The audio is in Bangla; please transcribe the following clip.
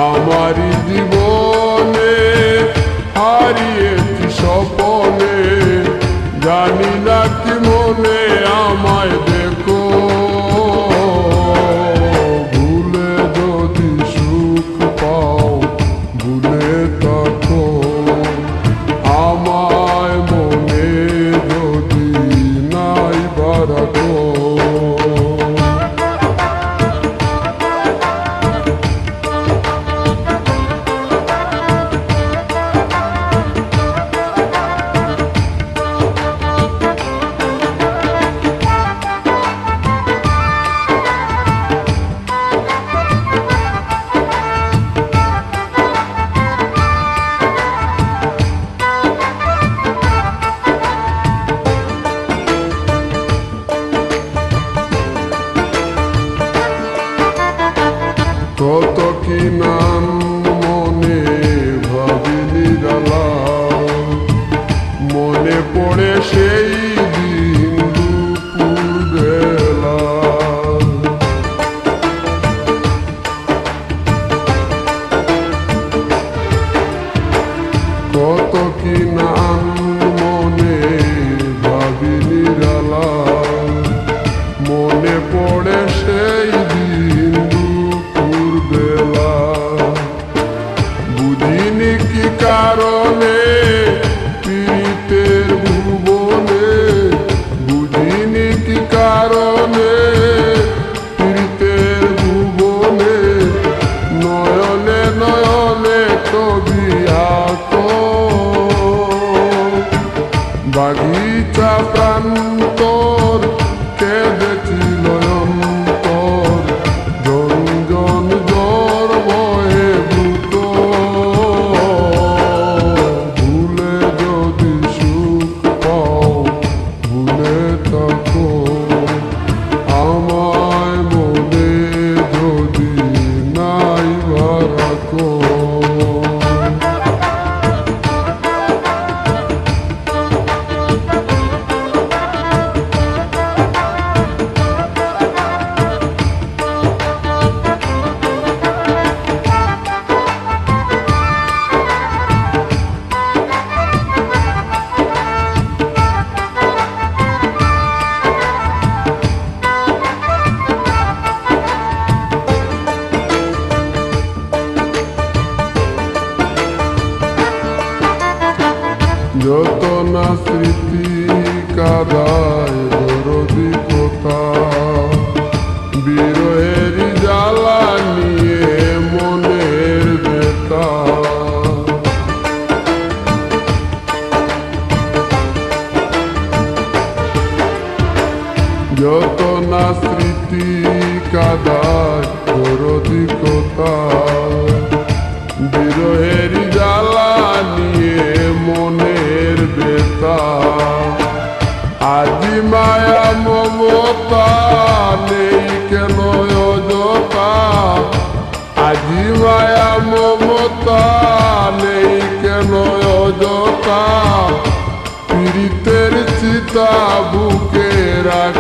আমারি জীবনে হারিয়েছি স্বপনে, জানি না কি মনে আমায় দেখো, ভুলে যদি সুখ পাও ভুলে থাকো, আমায় মনে যদি নাই বারাকো। কত কি নাম মনে ভাবি নিরালা, মনে পড়ে সেই দিন দুপুর বেলা, কত কি নাম মনে ভাবি নিরালা, মনে পড়ে সেই দিন বেলা। বুঝিনি কি কারণে পীড়িতের ভুবনে, বুঝিনি কি কারণে পীড়িতের ভুবনে, নয়নে নয়নে ছবি আঁকো, বাগিচা প্রান্তর কেঁদেছিল অন্তর, জঞ্জন জ্বর বয়ে ভূত, ভুলে যদি সুখ পাও ভুলে থাকো, আমায় মনে যদি নাই বারাকো। যত না স্মৃতি কাদায় দরদি কথা, বিরহের জ্বালা নিয়ে মনের বেতা, যত না স্মৃতি কাদায় দরদি কথা, বিরহের জ্বালা নিয়ে মনের বেতা, আজি মায়া মমতা নেই কেন অযথা, আজি মায়া মমতা নেই কেন অযথা, পীড়িতের চিতা বুকে রাখ